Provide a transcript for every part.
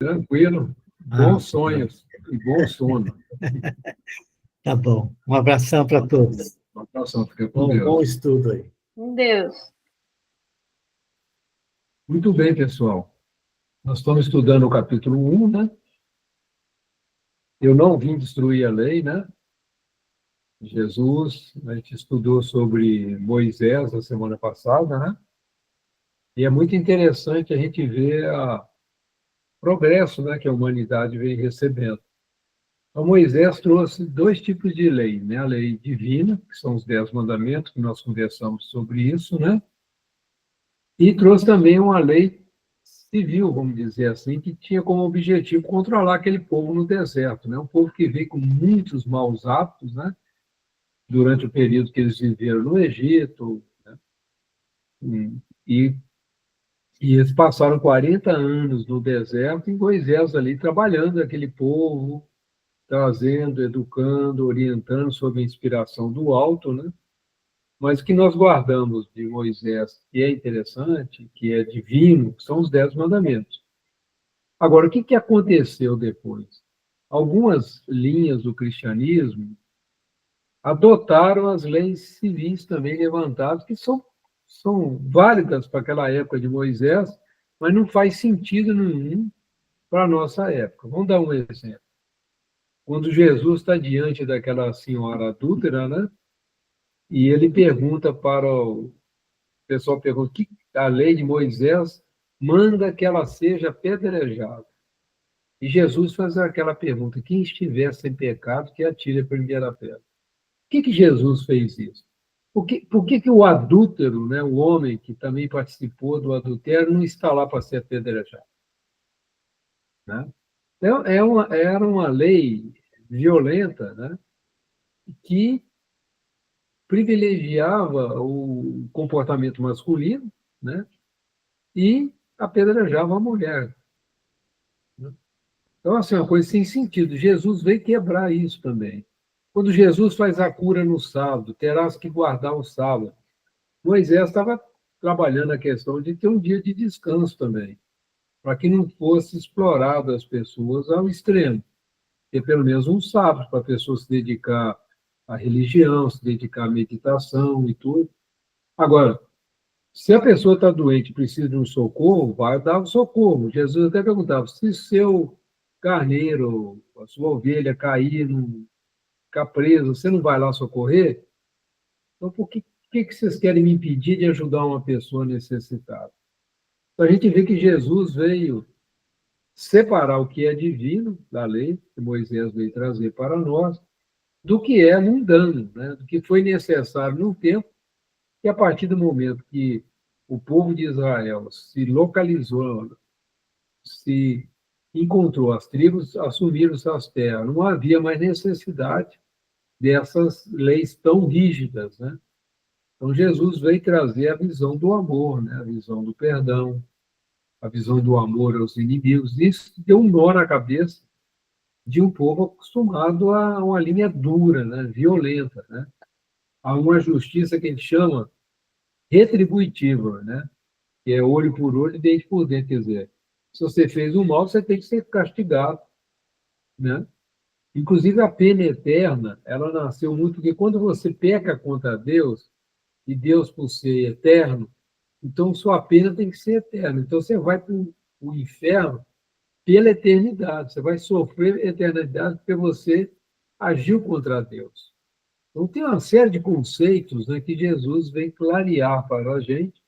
Tranquilo. Bons sonhos e bom sono. Tá bom. Um abração para todos. Um abração, fica com Deus. Bom estudo aí. Com Deus. Muito bem, pessoal. Nós estamos estudando o capítulo 1, né? Eu não vim destruir a lei, né? Jesus, a gente estudou sobre Moisés na semana passada, né? E é muito interessante a gente ver o progresso, né, que a humanidade vem recebendo. Então, Moisés trouxe dois tipos de lei, né? A lei divina, que são os 10 mandamentos, que nós conversamos sobre isso, né? E trouxe também uma lei civil, vamos dizer assim, que tinha como objetivo controlar aquele povo no deserto, né? Um povo que veio com muitos maus hábitos, né? Durante o período que eles viveram no Egito, né? E, e eles passaram 40 anos no deserto, e Moisés ali trabalhando aquele povo, trazendo, educando, orientando sob a inspiração do alto, né? Mas o que nós guardamos de Moisés, que é interessante, que é divino, são os 10 mandamentos. Agora, o que aconteceu depois? Algumas linhas do cristianismo adotaram as leis civis também levantadas, que são válidas para aquela época de Moisés, mas não faz sentido nenhum para a nossa época. Vamos dar um exemplo. Quando Jesus está diante daquela senhora adúltera, né? E ele pergunta para o pessoal, pergunta que a lei de Moisés manda que ela seja apedrejada. E Jesus faz aquela pergunta: quem estiver sem pecado, que atire a primeira pedra. Por que Jesus fez isso? Por que o adúltero, né, o homem que também participou do adultério, não está lá para ser apedrejado? Né? Então, era uma lei violenta, né, que privilegiava o comportamento masculino, né, e apedrejava a mulher. Então, assim, uma coisa sem sentido. Jesus veio quebrar isso também. Quando Jesus faz a cura no sábado, terás que guardar o sábado. Moisés estava trabalhando a questão de ter um dia de descanso também, para que não fosse explorado as pessoas ao extremo. Ter pelo menos um sábado para a pessoa se dedicar à religião, se dedicar à meditação e tudo. Agora, se a pessoa está doente e precisa de um socorro, vai dar o socorro. Jesus até perguntava: se seu carneiro, a sua ovelha cair, ficar preso, você não vai lá socorrer? Então, por que vocês querem me impedir de ajudar uma pessoa necessitada? Então, a gente vê que Jesus veio separar o que é divino da lei, que Moisés veio trazer para nós, do que é mundano, né? Do que foi necessário no tempo, e a partir do momento que o povo de Israel se localizou, se encontrou, as tribos assumiram suas terras, não havia mais necessidade dessas leis tão rígidas, né? Então, Jesus veio trazer a visão do amor, né? A visão do perdão, a visão do amor aos inimigos. Isso deu um nó na cabeça de um povo acostumado a uma linha dura, né? Violenta, né? A uma justiça que a gente chama retributiva, né? Que é olho por olho e dente por dente. Quer dizer, se você fez um mal, você tem que ser castigado, né? Inclusive, a pena eterna, ela nasceu muito porque quando você peca contra Deus, e Deus, por ser eterno, então sua pena tem que ser eterna. Então, você vai para o inferno pela eternidade, você vai sofrer eternidade porque você agiu contra Deus. Então, tem uma série de conceitos, né, que Jesus vem clarear para a gente,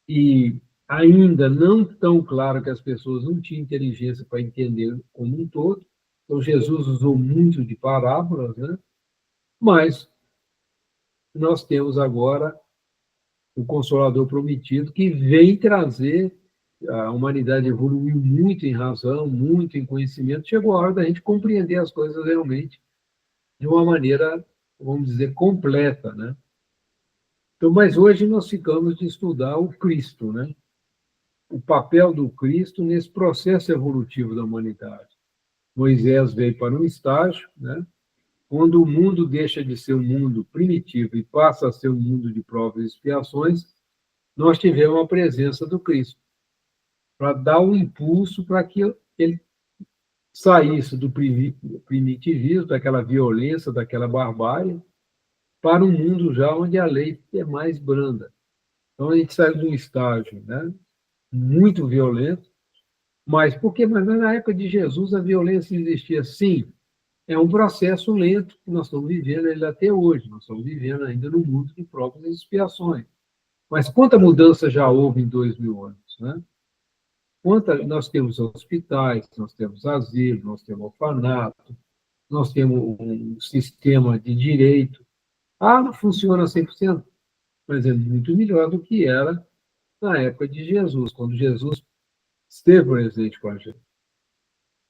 e ainda não tão claro que as pessoas não tinham inteligência para entender como um todo. Então, Jesus usou muito de parábolas, né? Mas nós temos agora o Consolador prometido, que vem trazer. A humanidade evoluiu muito em razão, muito em conhecimento. Chegou a hora da gente compreender as coisas realmente de uma maneira, vamos dizer, completa, né? Então, mas hoje nós ficamos de estudar o Cristo, né? O papel do Cristo nesse processo evolutivo da humanidade. Moisés veio para um estágio, né? Quando o mundo deixa de ser um mundo primitivo e passa a ser um mundo de provas e expiações, nós tivemos a presença do Cristo. para dar um impulso para que ele saísse do primitivismo, daquela violência, daquela barbárie, para um mundo já onde a lei é mais branda. Então, a gente sai de um estágio, né, muito violento, mas por quê? Mas na época de Jesus a violência existia, sim. É um processo lento que nós estamos vivendo ele até hoje. Nós estamos vivendo ainda no mundo de provas e expiações. Mas quanta mudança já houve em 2000 anos, né? Nós temos hospitais, nós temos asilo, nós temos orfanato, nós temos um sistema de direito. Ah, não funciona 100%, mas é muito melhor do que era na época de Jesus, quando Jesus esteve presente com a gente.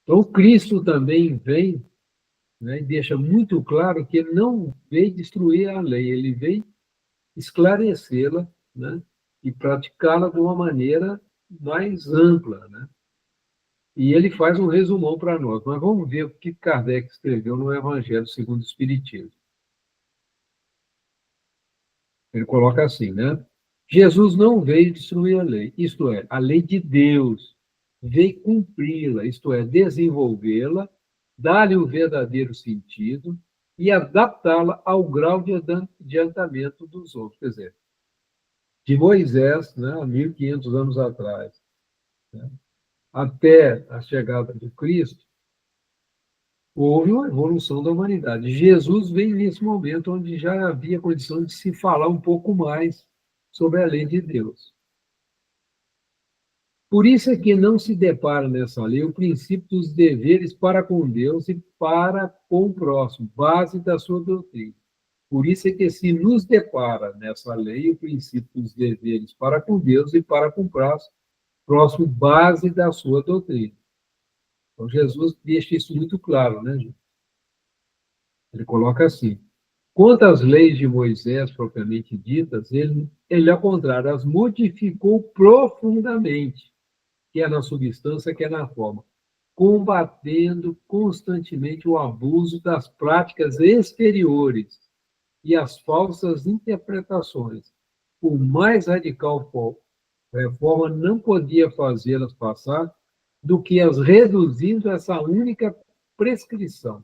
Então, Cristo também vem, né, e deixa muito claro que ele não veio destruir a lei, ele veio esclarecê-la, né, e praticá-la de uma maneira mais ampla, né? E ele faz um resumão para nós. Mas vamos ver o que Kardec escreveu no Evangelho segundo o Espiritismo. Ele coloca assim, né? Jesus não veio destruir a lei, isto é, a lei de Deus. Veio cumpri-la, isto é, desenvolvê-la, dar-lhe o verdadeiro sentido e adaptá-la ao grau de adiantamento dos outros. Quer dizer, de Moisés, né, há 1500 anos atrás, né, até a chegada de Cristo, houve uma evolução da humanidade. Jesus veio nesse momento onde já havia condição de se falar um pouco mais sobre a lei de Deus. Por isso é que não se depara nessa lei o princípio dos deveres para com Deus e para com o próximo, base da sua doutrina. Por isso é que se nos depara nessa lei o princípio dos deveres para com Deus e para com o próximo, base da sua doutrina. Então, Jesus deixa isso muito claro, né, gente? Ele coloca assim: quanto às leis de Moisés propriamente ditas, ele ao contrário, as modificou profundamente, quer na substância, quer na forma, combatendo constantemente o abuso das práticas exteriores e as falsas interpretações. Por mais radical for, a reforma não podia fazê-las passar do que as reduzindo a essa única prescrição: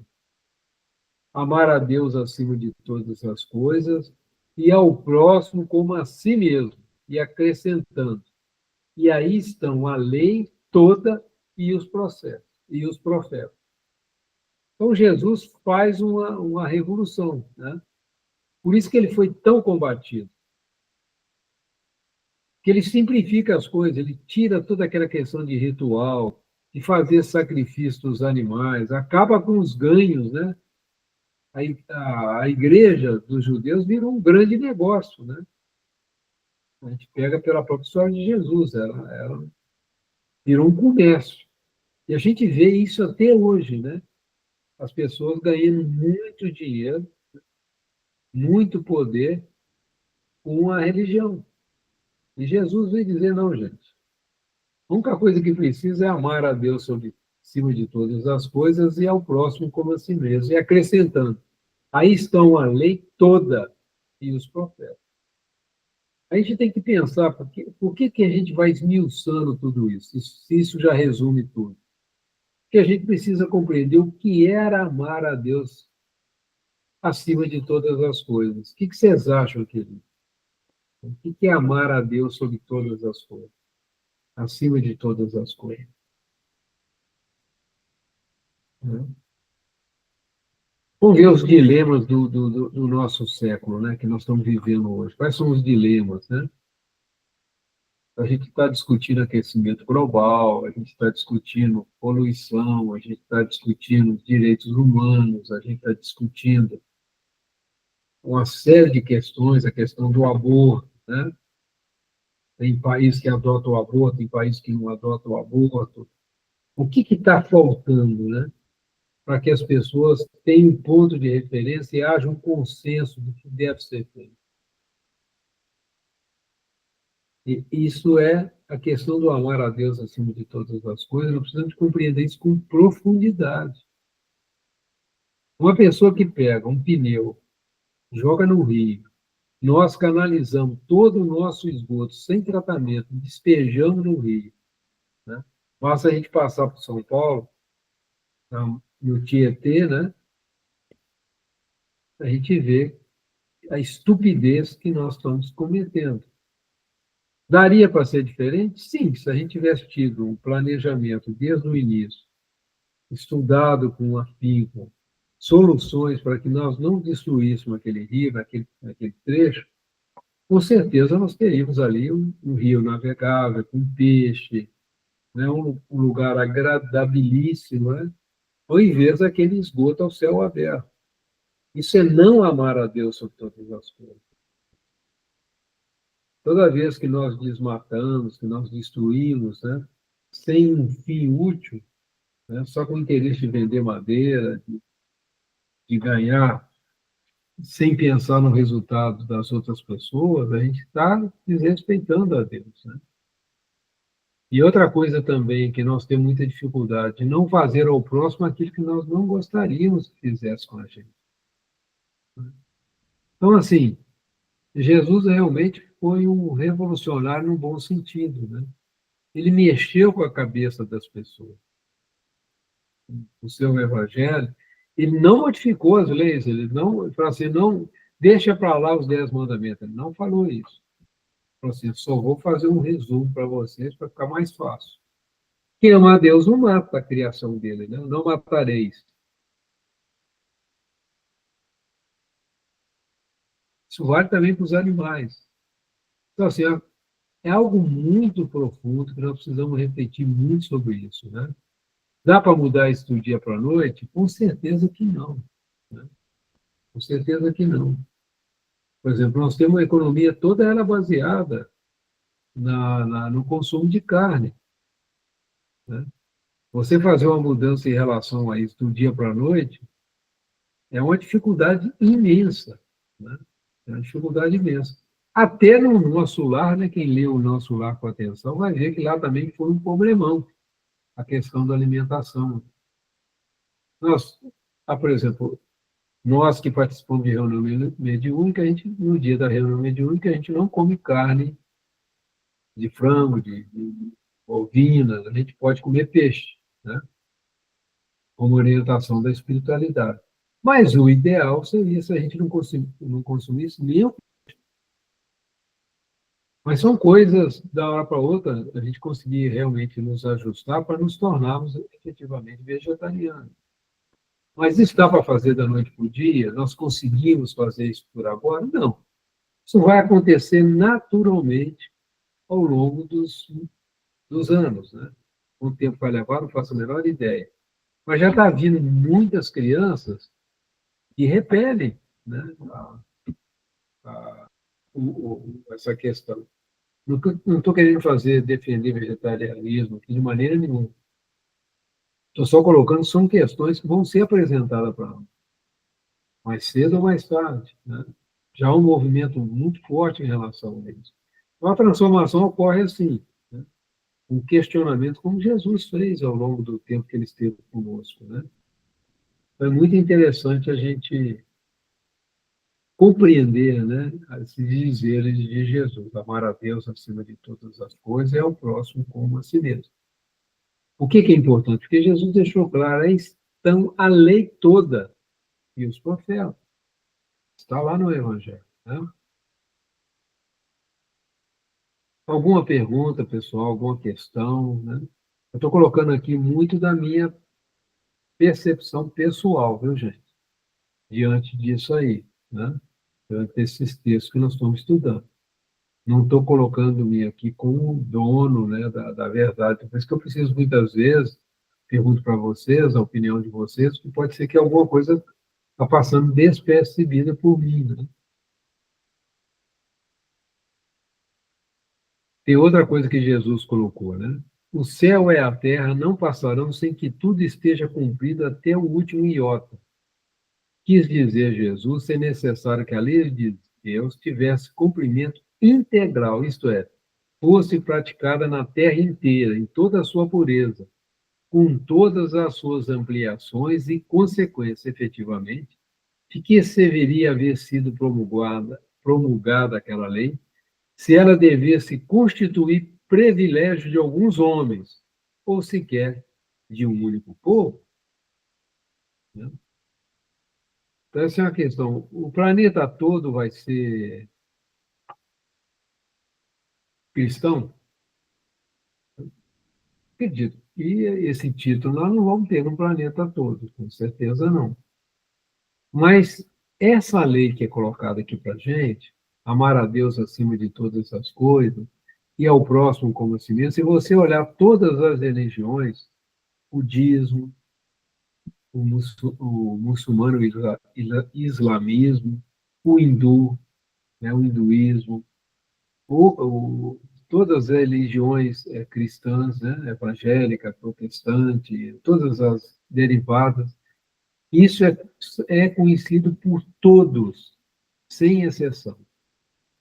amar a Deus acima de todas as coisas e ao próximo como a si mesmo, e acrescentando. E aí estão a lei toda e os processos, e os profetas. Então, Jesus faz uma revolução, né? Por isso que ele foi tão combatido. Que ele simplifica as coisas, ele tira toda aquela questão de ritual, de fazer sacrifício dos animais, acaba com os ganhos, né? A igreja dos judeus virou um grande negócio, né? A gente pega pela própria história de Jesus, ela virou um comércio. E a gente vê isso até hoje, né? As pessoas ganhando muito dinheiro, muito poder com a religião. E Jesus veio dizer: não, gente, a única coisa que precisa é amar a Deus sobre cima de todas as coisas e ao próximo como a si mesmo. E acrescentando: aí estão a lei toda e os profetas. A gente tem que pensar por que a gente vai esmiuçando tudo isso, se isso já resume tudo. Porque a gente precisa compreender o que era amar a Deus acima de todas as coisas. O que vocês acham, querido? O que é amar a Deus sobre todas as coisas? Acima de todas as coisas. Né? Vamos ver os dilemas do nosso século, né, que nós estamos vivendo hoje. Quais são os dilemas, né? A gente está discutindo aquecimento global, a gente está discutindo poluição, a gente está discutindo direitos humanos, a gente está discutindo uma série de questões, a questão do aborto, né? Tem país que adota o aborto, tem país que não adota o aborto. O que está faltando, né, para que as pessoas tenham um ponto de referência e haja um consenso do que deve ser feito? E isso é a questão do amar a Deus acima de todas as coisas. Nós precisamos compreender isso com profundidade. Uma pessoa que pega um pneu, joga no rio, nós canalizamos todo o nosso esgoto sem tratamento, despejamos no rio. Basta a gente passar por São Paulo, no Tietê, né? A gente vê a estupidez que nós estamos cometendo. Daria para ser diferente? Sim, se a gente tivesse tido um planejamento desde o início, estudado com afinco, soluções para que nós não destruíssemos aquele rio, aquele trecho, com certeza nós teríamos ali um rio navegável, com peixe, né, um lugar agradabilíssimo, né, ao invés daquele esgoto ao céu aberto. Isso é não amar a Deus sobre todas as coisas. Toda vez que nós desmatamos, que nós destruímos, né, sem um fim útil, né, só com o interesse de vender madeira, de ganhar, sem pensar no resultado das outras pessoas, a gente está desrespeitando a Deus. Né? E outra coisa também que nós temos muita dificuldade de não fazer ao próximo aquilo que nós não gostaríamos que fizesse com a gente. Então, assim, Jesus realmente foi um revolucionário no bom sentido, né? Ele mexeu com a cabeça das pessoas. O seu evangelho, ele não modificou as leis, ele não falou assim, não deixa para lá os 10 mandamentos, ele não falou isso. Ele falou assim, só vou fazer um resumo para vocês para ficar mais fácil. Quem ama a Deus não mata a criação dele, né? Não matareis. Isso vale também para os animais. Então, assim, é algo muito profundo que nós precisamos refletir muito sobre isso, né? Dá para mudar isso do dia para a noite? Com certeza que não. Né? Com certeza que não. Por exemplo, nós temos uma economia toda ela baseada no consumo de carne. Né? Você fazer uma mudança em relação a isso do dia para a noite é uma dificuldade imensa. Né? É uma dificuldade imensa. Até no nosso lar, né, quem lê o nosso lar com atenção vai ver que lá também foi um problemão a questão da alimentação. Nós, por exemplo, nós que participamos de reunião mediúnica, no dia da reunião mediúnica, a gente não come carne de frango, de ovina, a gente pode comer peixe, né? Como orientação da espiritualidade. Mas o ideal seria se a gente não consumisse nenhum. Mas são coisas, da hora para outra, a gente conseguir realmente nos ajustar para nos tornarmos efetivamente vegetarianos. Mas isso dá para fazer da noite para o dia? Nós conseguimos fazer isso por agora? Não. Isso vai acontecer naturalmente ao longo dos anos. Né? Quanto tempo vai levar, não faço a menor ideia. Mas já está vindo muitas crianças que repelem, né, a, essa questão. Não estou querendo defender vegetarianismo aqui de maneira nenhuma. Estou só colocando, são questões que vão ser apresentadas para nós, mais cedo ou mais tarde. Né? Já há um movimento muito forte em relação a isso. Então, a transformação ocorre assim, né? Um questionamento como Jesus fez ao longo do tempo que ele esteve conosco. Né? Então, é muito interessante a gente compreender, né, esses dizeres de Jesus, amar a Deus acima de todas as coisas e ao próximo como a si mesmo. O que é importante? Porque Jesus deixou claro, aí estão a lei toda e os profetas. Está lá no Evangelho. Né? Alguma pergunta, pessoal, alguma questão? Né? Eu estou colocando aqui muito da minha percepção pessoal, viu, gente? Diante disso aí, né? Diante desses textos que nós estamos estudando. Não estou colocando-me aqui como dono, né, da verdade. Por isso que eu preciso, muitas vezes, pergunto para vocês, a opinião de vocês, que pode ser que alguma coisa está passando despercebida por mim. Né? Tem outra coisa que Jesus colocou, né? O céu e a terra não passarão sem que tudo esteja cumprido até o último iota. Quis dizer Jesus ser necessário que a lei de Deus tivesse cumprimento integral, isto é, fosse praticada na terra inteira, em toda a sua pureza, com todas as suas ampliações e consequências, efetivamente, de que deveria haver sido promulgada aquela lei, se ela devesse constituir privilégio de alguns homens, ou sequer de um único povo. Né? Então, essa é uma questão. O planeta todo vai ser cristão? Acredito que esse título nós não vamos ter no planeta todo, com certeza não. Mas essa lei que é colocada aqui para a gente, amar a Deus acima de todas as coisas, e ao próximo como a si mesmo, se você olhar todas as religiões, o budismo, o muçulmano, o islamismo, o hindu, né, o hinduísmo, todas as religiões cristãs, né, evangélica, protestante, todas as derivadas, isso é conhecido por todos, sem exceção.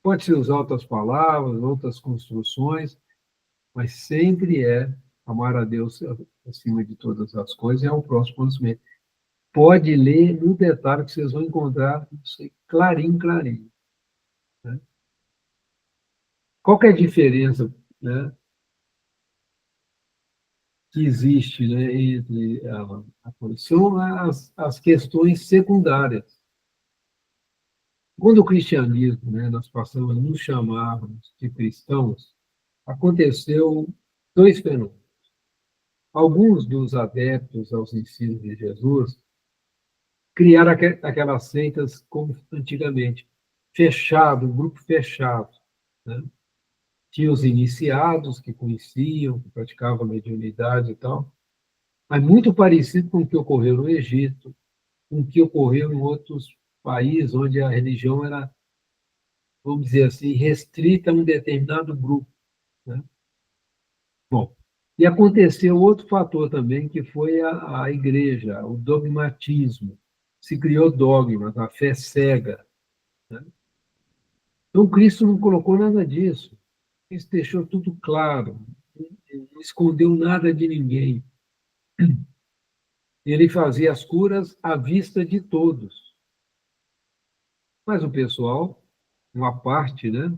Pode-se usar outras palavras, outras construções, mas sempre é amar a Deus acima de todas as coisas e ao próximo conhecimento. Pode ler no detalhe que vocês vão encontrar isso aí, clarinho, clarinho. Né? Qual que é a diferença, né, que existe, né, entre são as questões secundárias. Quando o cristianismo, né, nós passamos a nos chamarmos de cristãos, aconteceu dois fenômenos. Alguns dos adeptos aos ensinos de Jesus criaram aquelas seitas como antigamente, fechado, um grupo fechado. Né? Tinha os iniciados que conheciam, que praticavam mediunidade e tal, mas muito parecido com o que ocorreu no Egito, com o que ocorreu em outros países onde a religião era, vamos dizer assim, restrita a um determinado grupo. Né? Bom, e aconteceu outro fator também, que foi a igreja, o dogmatismo. Se criou dogmas, a fé cega. Né? Então, Cristo não colocou nada disso. Cristo deixou tudo claro, não escondeu nada de ninguém. Ele fazia as curas à vista de todos. Mas o pessoal, uma parte, né,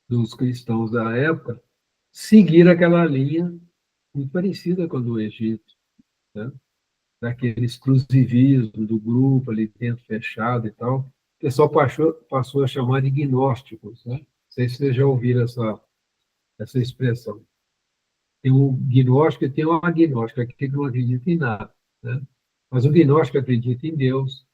dos cristãos da época, seguiram aquela linha muito parecida com a do Egito, né? Daquele exclusivismo do grupo ali dentro, fechado e tal. O pessoal passou a chamar de gnósticos. Né? Não sei se vocês já ouviram essa expressão. Tem um gnóstico e tem um agnóstico, aquele que não acredita em nada. Né? Mas o gnóstico acredita em Deus,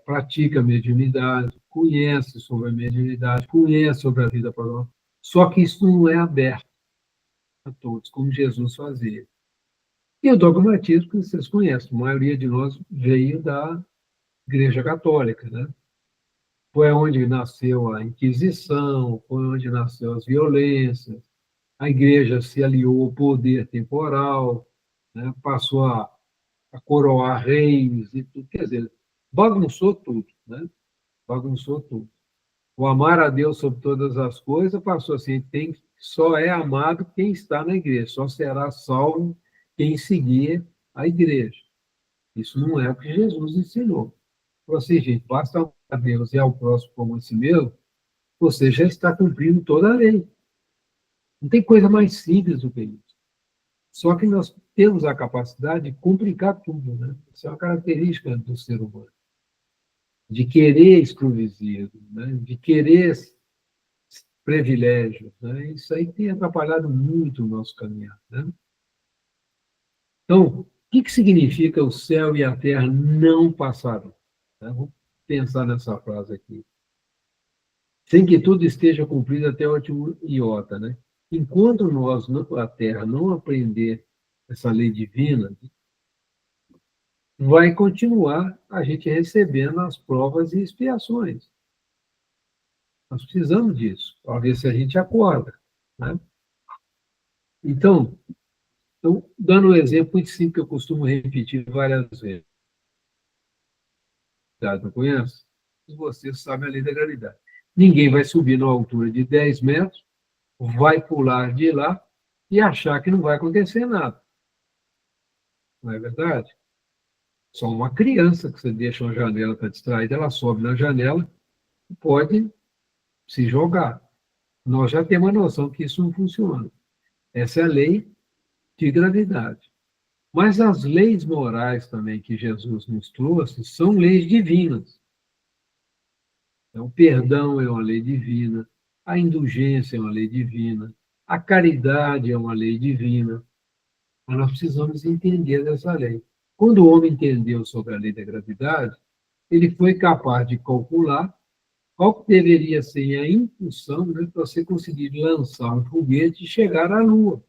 pratica a mediunidade, conhece sobre a mediunidade, conhece sobre a vida paranormal. Só que isso não é aberto a todos, como Jesus fazia. E o dogmatismo, que vocês conhecem, a maioria de nós veio da Igreja Católica, né? Foi onde nasceu a Inquisição, foi onde nasceu as violências, a Igreja se aliou ao poder temporal, né? Passou a coroar reis e tudo, quer dizer, bagunçou tudo, né? Bagunçou tudo. O amar a Deus sobre todas as coisas passou assim, só é amado quem está na igreja, só será salvo quem seguir a igreja. Isso não é o que Jesus ensinou. Falou assim, gente, basta amar a Deus e ao próximo como a si mesmo, você já está cumprindo toda a lei. Não tem coisa mais simples do que isso. Só que nós temos a capacidade de complicar tudo, né? Isso é uma característica do ser humano. De querer exclusivismo, né? De querer privilégios. Né? Isso aí tem atrapalhado muito o nosso caminhar. Né? Então, o que significa o céu e a terra não passarão? Né? Vamos pensar nessa frase aqui. Sem que tudo esteja cumprido até o último iota. Né? Enquanto nós, a terra, não aprender essa lei divina, vai continuar a gente recebendo as provas e expiações. Nós precisamos disso, para ver se a gente acorda. Né? Então, dando um exemplo muito simples que eu costumo repetir várias vezes. Não conhece? Você sabe a lei da gravidade. Ninguém vai subir na altura de 10 metros, vai pular de lá e achar que não vai acontecer nada. Não é verdade? Só uma criança que você deixa uma janela para distrair, ela sobe na janela e pode se jogar. Nós já temos a noção que isso não funciona. Essa é a lei de gravidade. Mas as leis morais também que Jesus nos trouxe são leis divinas. Então, o perdão é uma lei divina, a indulgência é uma lei divina, a caridade é uma lei divina. Mas nós precisamos entender dessa lei. Quando o homem entendeu sobre a lei da gravidade, ele foi capaz de calcular qual que deveria ser a impulsão, né, para você conseguir lançar um foguete e chegar à Lua.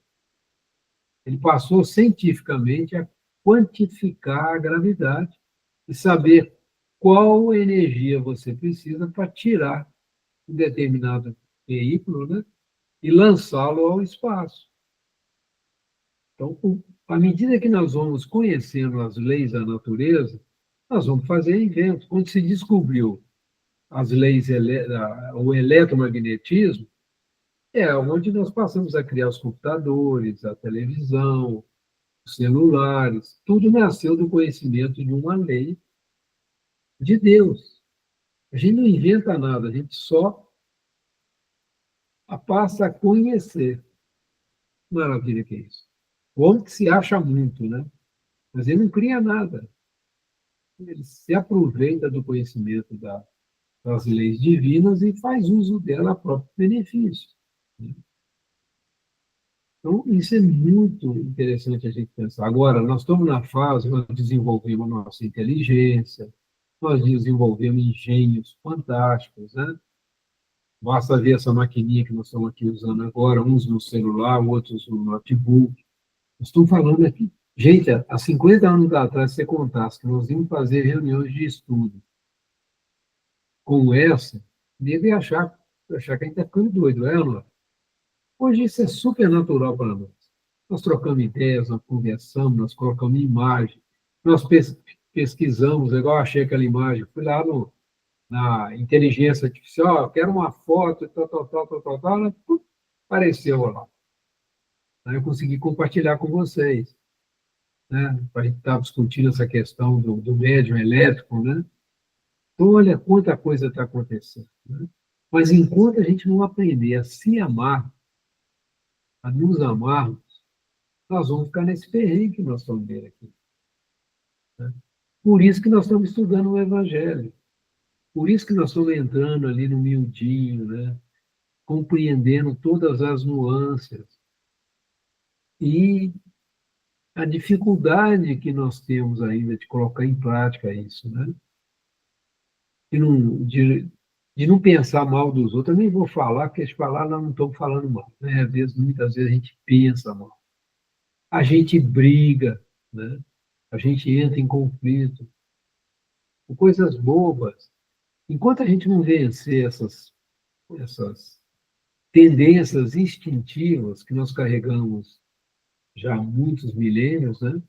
Ele passou cientificamente a quantificar a gravidade e saber qual energia você precisa para tirar um determinado veículo, né, e lançá-lo ao espaço. Então, à medida que nós vamos conhecendo as leis da natureza, nós vamos fazer inventos. Quando se descobriu as leis, o eletromagnetismo, é onde nós passamos a criar os computadores, a televisão, os celulares. Tudo nasceu do conhecimento de uma lei de Deus. A gente não inventa nada, a gente só passa a conhecer. Maravilha que é isso. O homem que se acha muito, né? Mas ele não cria nada. Ele se aproveita do conhecimento das leis divinas e faz uso dela a próprio benefício. Então, isso é muito interessante a gente pensar. Agora, nós estamos na fase, nós desenvolvemos a nossa inteligência, nós desenvolvemos engenhos fantásticos, né? Basta ver essa maquininha que nós estamos aqui usando agora, uns no celular, outros no notebook. Nós estamos falando aqui. Gente, há 50 anos atrás, se você contasse que nós íamos fazer reuniões de estudo como essa, deve achar que a gente está ficando doido, é, não é? Hoje isso é super natural para nós. Nós trocamos ideias, nós conversamos, nós colocamos imagem, nós pesquisamos, igual eu achei aquela imagem, fui lá na inteligência artificial, quero uma foto, tal, né? Apareceu lá. Aí eu consegui compartilhar com vocês, né? A gente estava discutindo essa questão do médium elétrico, né? Então, olha quanta coisa está acontecendo, né? Mas enquanto a gente não aprender a se amar, a nos amarmos, nós vamos ficar nesse perrengue que nós estamos vendo aqui, né? Por isso que nós estamos estudando o Evangelho. Por isso que nós estamos entrando ali no miudinho, né? Compreendendo todas as nuances. E a dificuldade que nós temos ainda de colocar em prática isso, né? De não pensar mal dos outros. Eu nem vou falar, porque se falar, nós não estamos falando mal, né? Muitas vezes a gente pensa mal. A gente briga, né? A gente entra em conflito, com coisas bobas. Enquanto a gente não vencer essas tendências instintivas que nós carregamos já há muitos milênios, né?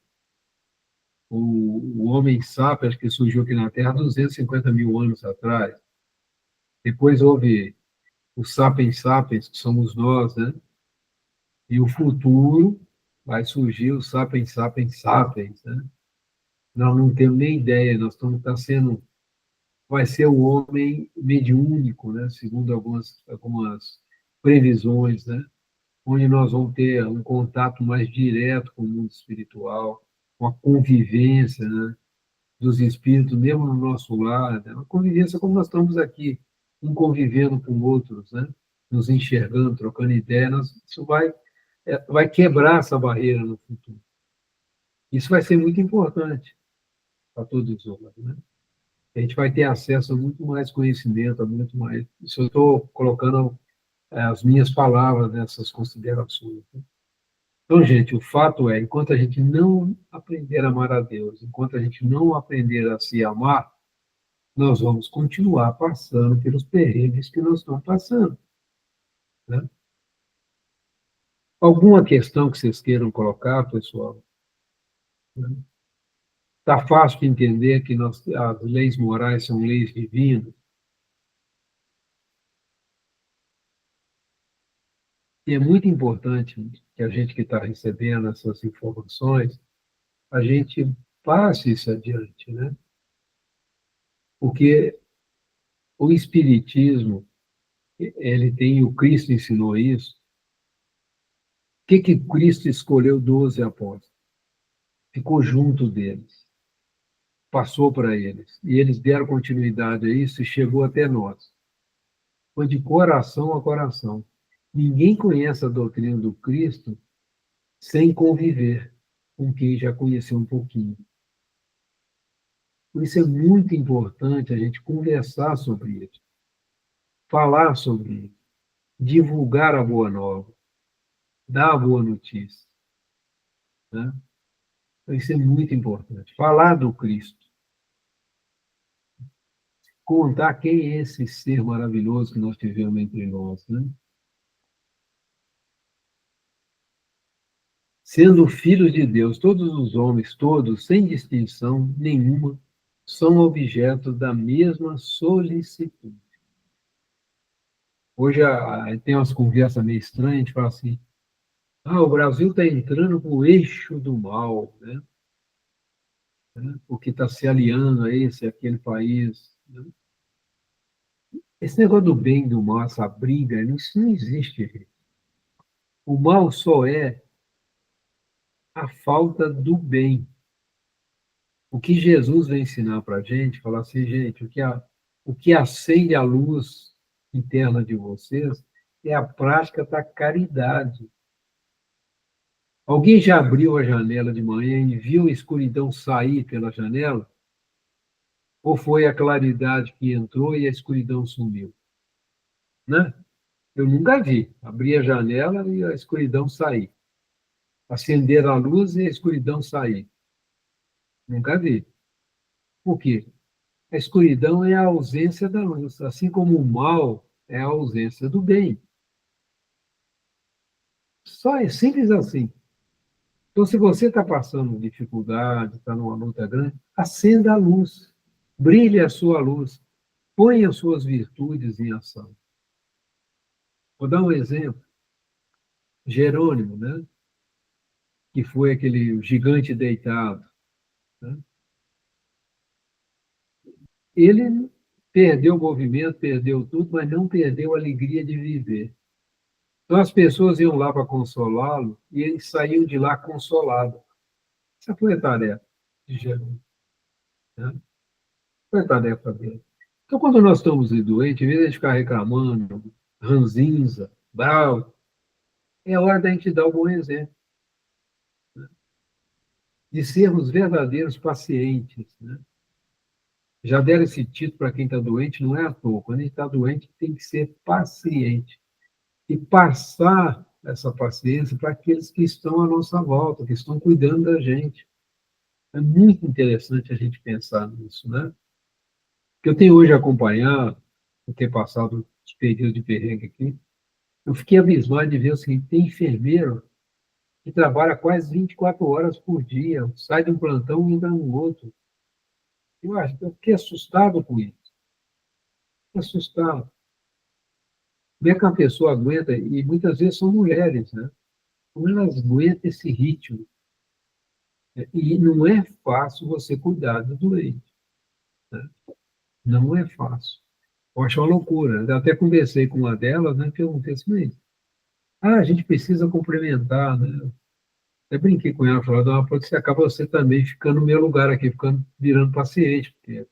O homem sapiens que surgiu aqui na Terra há 250 mil anos atrás. Depois houve os sapiens sapiens, que somos nós, né? E o futuro vai surgir os sapiens sapiens sapiens, né? Nós não temos nem ideia, nós estamos tá sendo, vai ser o homem mediúnico, né? Segundo algumas previsões, né? Onde nós vamos ter um contato mais direto com o mundo espiritual, com a convivência, né, dos espíritos, mesmo no nosso lar, né, uma convivência como nós estamos aqui, um convivendo com outros, né, nos enxergando, trocando ideias, isso vai quebrar essa barreira no futuro. Isso vai ser muito importante para todos nós, né? A gente vai ter acesso a muito mais conhecimento, a muito mais. Isso eu estou colocando as minhas palavras nessas considerações, né? Então, gente, o fato é, enquanto a gente não aprender a amar a Deus, enquanto a gente não aprender a se amar, nós vamos continuar passando pelos perrengues que nós estamos passando, né? Alguma questão que vocês queiram colocar, pessoal? Está fácil de entender que as leis morais são leis divinas? E é muito importante que a gente que está recebendo essas informações, a gente passe isso adiante, né? Porque o Espiritismo, ele tem, o Cristo ensinou isso, que Cristo escolheu 12 apóstolos? Ficou junto deles, passou para eles, e eles deram continuidade a isso e chegou até nós. Foi de coração a coração. Ninguém conhece a doutrina do Cristo sem conviver com quem já conheceu um pouquinho. Por isso é muito importante a gente conversar sobre isso, falar sobre isso, divulgar a boa nova, dar a boa notícia. Né? Então, isso é muito importante. Falar do Cristo, contar quem é esse ser maravilhoso que nós tivemos entre nós. Né? Sendo filhos de Deus, todos os homens, todos, sem distinção nenhuma, são objeto da mesma solicitude. Hoje tem umas conversas meio estranhas, a gente fala assim, o Brasil está entrando para o eixo do mal, né? Porque está se aliando a esse, aquele país. Né? Esse negócio do bem e do mal, essa briga, isso não existe. Gente. O mal só é a falta do bem. O que Jesus vem ensinar para a gente, falar assim, gente, o que acende a luz interna de vocês é a prática da caridade. Alguém já abriu a janela de manhã e viu a escuridão sair pela janela? Ou foi a claridade que entrou e a escuridão sumiu? Né? Eu nunca vi. Abrir a janela e a escuridão sair. Acender a luz e a escuridão sair. Nunca vi. Por quê? A escuridão é a ausência da luz, assim como o mal é a ausência do bem. Só é simples assim. Então, se você está passando dificuldade, está numa luta grande, acenda a luz, brilhe a sua luz, ponha as suas virtudes em ação. Vou dar um exemplo. Jerônimo, né? Que foi aquele gigante deitado. Né? Ele perdeu o movimento, perdeu tudo, mas não perdeu a alegria de viver. Então as pessoas iam lá para consolá-lo e eles saíam de lá consolados. Essa foi a tarefa de Jerônimo. Né? Foi a tarefa dele. Então, quando nós estamos doentes, em vez de a gente ficar reclamando, ranzinza, bravo, é hora da gente dar o bom exemplo. Né? De sermos verdadeiros pacientes. Né? Já deram esse título para quem está doente, não é à toa. Quando a gente está doente, tem que ser paciente. E passar essa paciência para aqueles que estão à nossa volta, que estão cuidando da gente. É muito interessante a gente pensar nisso, né? Que eu tenho hoje acompanhado, por ter passado os períodos de perrengue aqui, eu fiquei abismado de ver o seguinte, tem enfermeiro que trabalha quase 24 horas por dia, sai de um plantão e entra no outro. Eu fiquei assustado com isso. Fiquei assustado. Como é que uma pessoa aguenta, e muitas vezes são mulheres, né? Como elas aguentam esse ritmo? E não é fácil você cuidar do doente. Né? Não é fácil. Eu acho uma loucura. Eu até conversei com uma delas, né? Perguntei assim, a gente precisa complementar, né? Até brinquei com ela, falando, pode ser, acaba você também ficando no meu lugar aqui, ficando, virando paciente, porque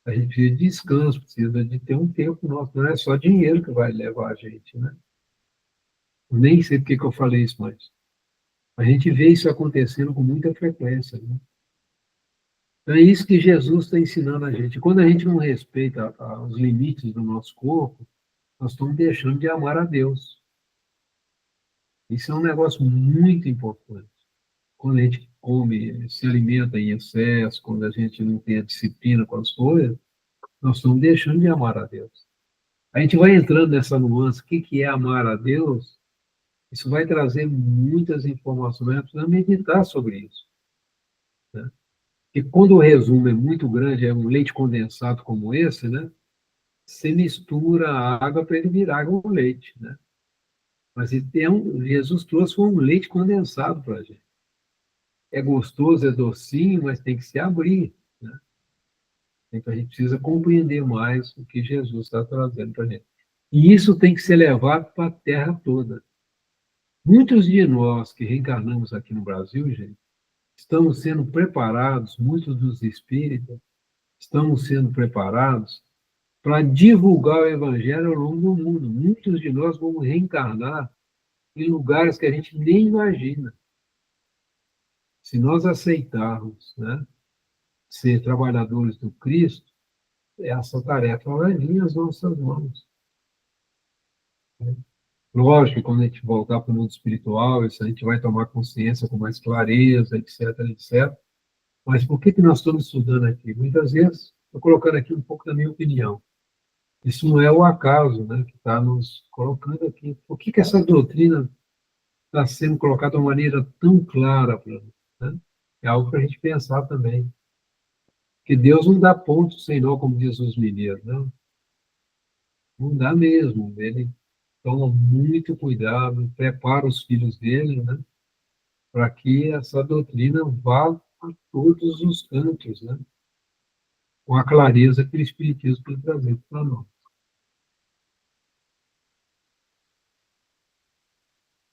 a gente precisa de descanso, precisa de ter um tempo nosso, não é só dinheiro que vai levar a gente, né? Eu nem sei porque que eu falei isso, mas a gente vê isso acontecendo com muita frequência, né? Então, é isso que Jesus está ensinando a gente. Quando a gente não respeita os limites do nosso corpo, nós estamos deixando de amar a Deus. Isso é um negócio muito importante. Quando a gente come, se alimenta em excesso, quando a gente não tem a disciplina com as coisas, nós estamos deixando de amar a Deus. A gente vai entrando nessa nuance, o que é amar a Deus, isso vai trazer muitas informações, a gente precisa meditar sobre isso. Né? E quando o resumo é muito grande, é um leite condensado como esse, né? Você mistura a água para ele virar água ou leite. Né? Mas Jesus trouxe um leite condensado para a gente. É gostoso, é docinho, mas tem que se abrir. Né? Então a gente precisa compreender mais o que Jesus está trazendo para a gente. E isso tem que ser levado para a terra toda. Muitos de nós que reencarnamos aqui no Brasil, gente, estamos sendo preparados, muitos dos espíritas, estamos sendo preparados para divulgar o Evangelho ao longo do mundo. Muitos de nós vamos reencarnar em lugares que a gente nem imagina. Se nós aceitarmos, né, ser trabalhadores do Cristo, essa tarefa vai vir às nossas mãos. Lógico que quando a gente voltar para o mundo espiritual, isso a gente vai tomar consciência com mais clareza, etc, etc. Mas por que nós estamos estudando aqui? Muitas vezes, estou colocando aqui um pouco da minha opinião. Isso não é o acaso, né, que está nos colocando aqui. Por que essa doutrina está sendo colocada de uma maneira tão clara para nós, né? É algo para a gente pensar também. Que Deus não dá ponto sem nó, como diz os mineiros, não. Não dá mesmo. Ele toma muito cuidado, prepara os filhos dele, né, para que essa doutrina vá a todos os cantos, né, com a clareza que o Espiritismo tem trazido para nós.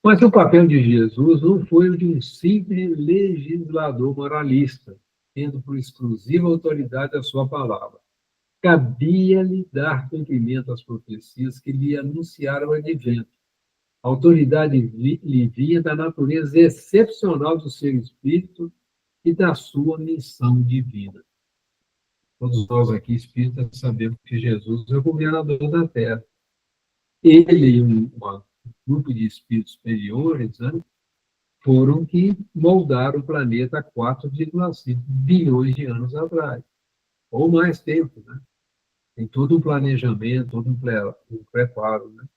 Mas o papel de Jesus não foi o de um simples legislador moralista, tendo por exclusiva autoridade a sua palavra. Cabia-lhe dar cumprimento às profecias que lhe anunciaram o advento. A autoridade lhe vinha da natureza excepcional do seu espírito e da sua missão divina. Todos nós aqui, espíritas, sabemos que Jesus é o governador da Terra. Ele e um grupo de espíritos superiores, né, foram que moldaram o planeta há 4,5 bilhões de anos atrás, ou mais tempo, né? Tem todo um planejamento, todo um preparo, né?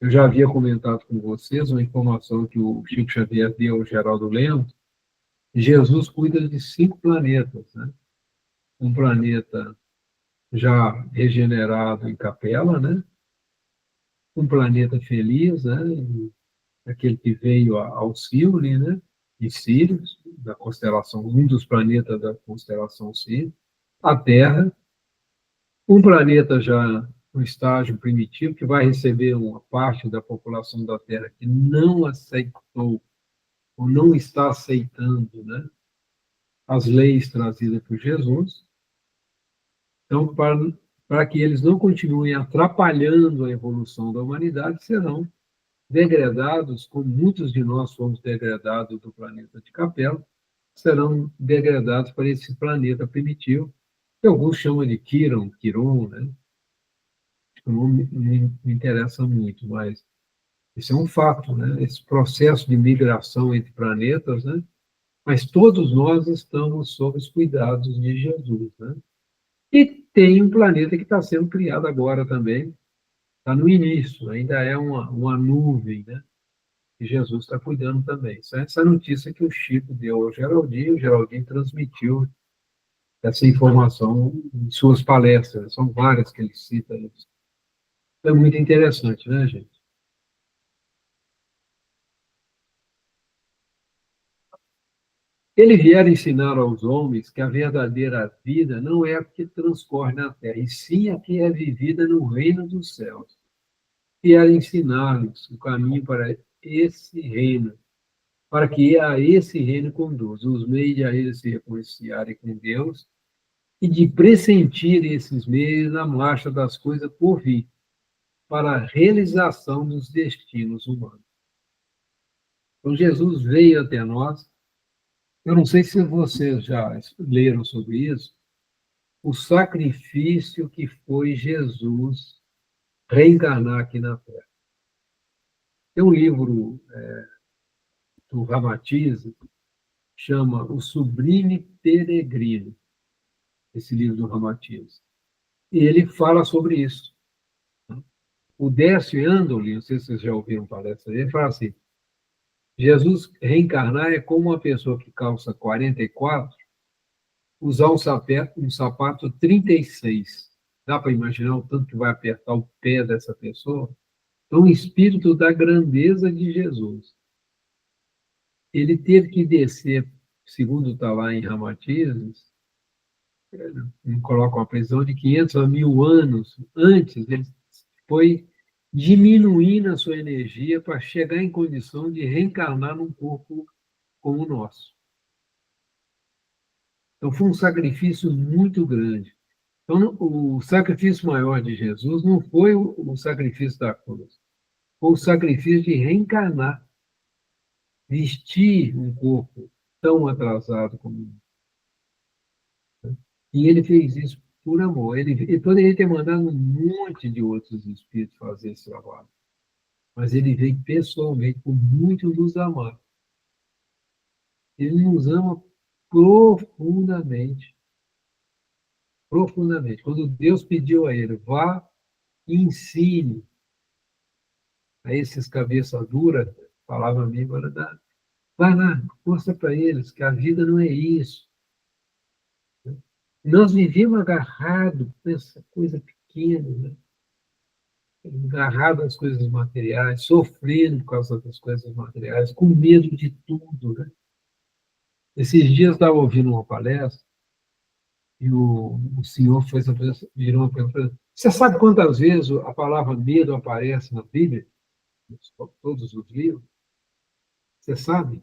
Eu já havia comentado com vocês uma informação que o Chico Xavier deu ao Geraldo Lemos. Jesus cuida de 5 planetas, né? Um planeta já regenerado em Capela, né? Um planeta feliz, né? Aquele que veio ao Alcíone, né? De Sírios, da constelação, um dos planetas da constelação Sírios. A Terra, um planeta já no estágio primitivo, que vai receber uma parte da população da Terra que não aceitou ou não está aceitando, né, as leis trazidas por Jesus. Então, para que eles não continuem atrapalhando a evolução da humanidade, serão degradados, como muitos de nós fomos degradados do planeta de Capela, serão degradados para esse planeta primitivo, que alguns chamam de Quiron, né? Não me interessa muito, mas isso é um fato, né? Esse processo de migração entre planetas, né? Mas todos nós estamos sob os cuidados de Jesus, né? E tem um planeta que está sendo criado agora também, está no início, ainda é uma nuvem, né? Que Jesus está cuidando também. Essa notícia que o Chico deu ao Geraldinho, o Geraldinho transmitiu essa informação em suas palestras, são várias que ele cita isso. É muito interessante, né, gente? Ele vier ensinar aos homens que a verdadeira vida não é a que transcorre na terra, e sim a que é vivida no reino dos céus. Vier ensinar-lhes o caminho para esse reino, para que a esse reino conduza os meios de a eles se reconciliarem com Deus e de pressentir esses meios na marcha das coisas por vir, para a realização dos destinos humanos. Então, Jesus veio até nós. Eu não sei se vocês já leram sobre isso, o sacrifício que foi Jesus reencarnar aqui na Terra. Tem um livro do Ramatiz, chama O Sublime Peregrino, esse livro do Ramatiz. E ele fala sobre isso. O Décio Andoli, não sei se vocês já ouviram palestra dele, ele fala assim, Jesus reencarnar é como uma pessoa que calça 44 usar um sapato 36. Dá para imaginar o tanto que vai apertar o pé dessa pessoa? Então, o espírito da grandeza de Jesus. Ele teve que descer, segundo está lá em Ramatizes, coloca uma precisão de 500 a 1000 anos antes, ele foi diminuindo a sua energia para chegar em condição de reencarnar num corpo como o nosso. Então, foi um sacrifício muito grande. Então, o sacrifício maior de Jesus não foi o sacrifício da cruz, foi o sacrifício de reencarnar, vestir um corpo tão atrasado como o nosso. E ele fez isso por amor. Ele poderia ter mandado um monte de outros espíritos fazer esse trabalho, mas ele veio pessoalmente, por muito nos amar. Ele nos ama profundamente. Profundamente. Quando Deus pediu a ele, vá e ensine a esses cabeça dura, palavra amiga, vai lá, mostra para eles que a vida não é isso. Nós vivíamos agarrados com essa coisa pequena, né? Agarrados às coisas materiais, sofrendo por causa das coisas materiais, com medo de tudo. Né? Esses dias eu estava ouvindo uma palestra e o senhor fez virou uma pergunta. Você sabe quantas vezes a palavra medo aparece na Bíblia? Em todos os livros? Você sabe?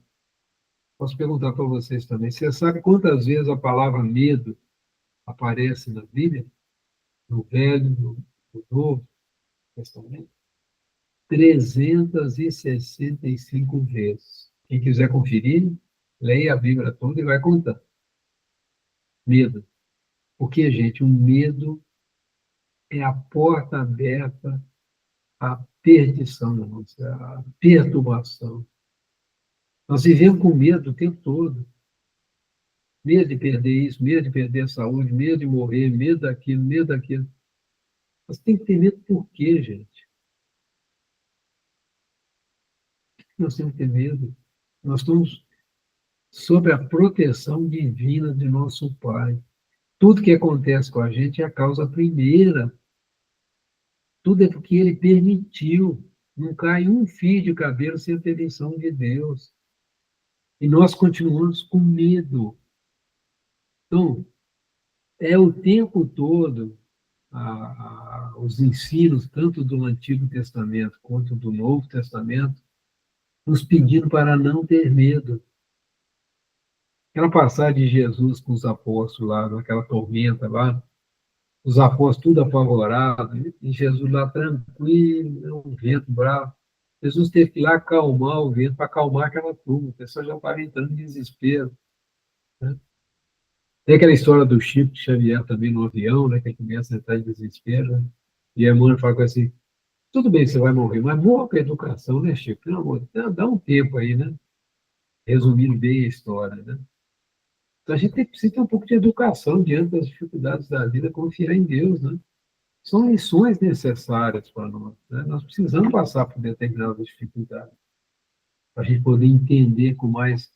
Posso perguntar para vocês também. Você sabe quantas vezes a palavra medo aparece na Bíblia? No Velho, no Novo Testamento? 365 vezes. Quem quiser conferir, leia a Bíblia toda e vai contar. Medo. Porque, gente, o medo é a porta aberta à perdição, à perturbação. Nós vivemos com medo o tempo todo. Medo de perder isso, medo de perder a saúde, medo de morrer, medo daquilo, medo daquilo. Mas tem que ter medo por quê, gente? Nós temos que ter medo. Nós estamos sob a proteção divina de nosso Pai. Tudo que acontece com a gente é a causa primeira. Tudo é porque Ele permitiu. Não cai um fio de cabelo sem a permissão de Deus. E nós continuamos com medo. Então, é o tempo todo os ensinos, tanto do Antigo Testamento quanto do Novo Testamento, nos pedindo para não ter medo. Aquela passagem de Jesus com os apóstolos lá, naquela tormenta lá, os apóstolos tudo apavorados, e Jesus lá tranquilo, um vento bravo. Jesus teve que ir lá acalmar o vento para acalmar aquela turma, o pessoal já estava entrando em desespero. Né? Tem aquela história do Chico Xavier também no avião, né, que ele começa a entrar em desespero, né? E a mãe fala assim, tudo bem, você vai morrer, mas morra com a educação, né, Chico? Pelo amor de Deus, dá um tempo aí, né? Resumindo bem a história, né? Então a gente precisa ter um pouco de educação diante das dificuldades da vida, confiar em Deus, né? São lições necessárias para nós, né? Nós precisamos passar por determinadas dificuldades, para a gente poder entender com mais,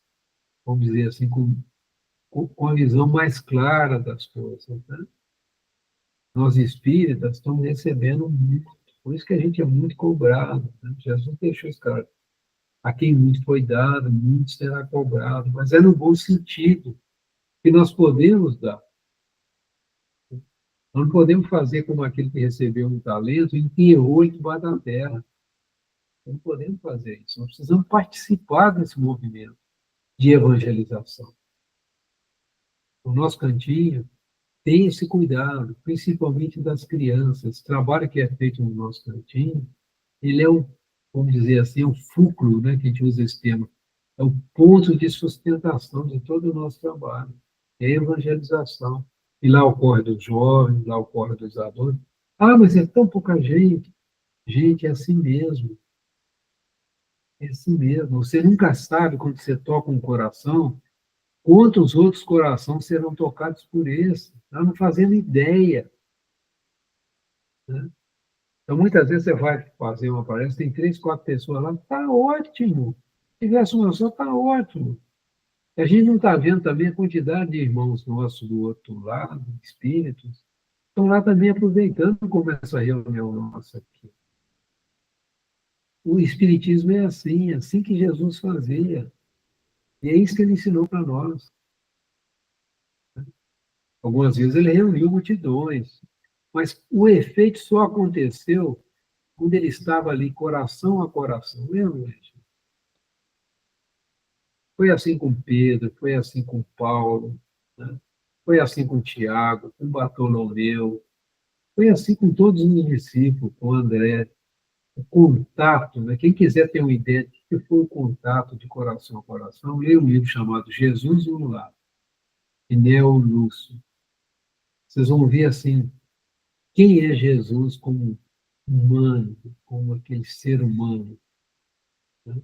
vamos dizer assim, com a visão mais clara das coisas, né? Nós espíritas estamos recebendo muito, por isso que a gente é muito cobrado, né? Jesus deixou isso claro. A quem muito foi dado, muito será cobrado, mas é no bom sentido que nós podemos dar. Nós não podemos fazer como aquele que recebeu um talento e enterrou ele debaixo da terra. Não podemos fazer isso. Nós precisamos participar desse movimento de evangelização. O nosso cantinho tem esse cuidado, principalmente das crianças. O trabalho que é feito no nosso cantinho, ele é o, vamos dizer assim, é o fulcro, né, que a gente usa esse termo, é o ponto de sustentação de todo o nosso trabalho. É a evangelização. E lá ocorre dos jovens, lá ocorre dos adultos. Ah, mas é tão pouca gente. Gente, é assim mesmo. É assim mesmo. Você nunca sabe, quando você toca um coração, quantos outros corações serão tocados por esse. Nós não fazendo ideia. Né? Então, muitas vezes você vai fazer uma palestra, tem 3, 4 pessoas lá, está ótimo. Se tivesse uma só, está ótimo. A gente não está vendo também a quantidade de irmãos nossos do outro lado, espíritos, estão lá também aproveitando como essa reunião nossa aqui. O Espiritismo é assim que Jesus fazia. E é isso que ele ensinou para nós. Algumas vezes ele reuniu multidões, mas o efeito só aconteceu quando ele estava ali, coração a coração. Lembra, gente? Foi assim com Pedro, foi assim com Paulo, né? Foi assim com Tiago, com Bartolomeu, foi assim com todos os discípulos, com André. O contato, né? Quem quiser ter uma ideia de que foi o contato de coração a coração, leia um livro chamado Jesus no Lar, de Neo Lúcio. Vocês vão ver assim, quem é Jesus como humano, como aquele ser humano. Né?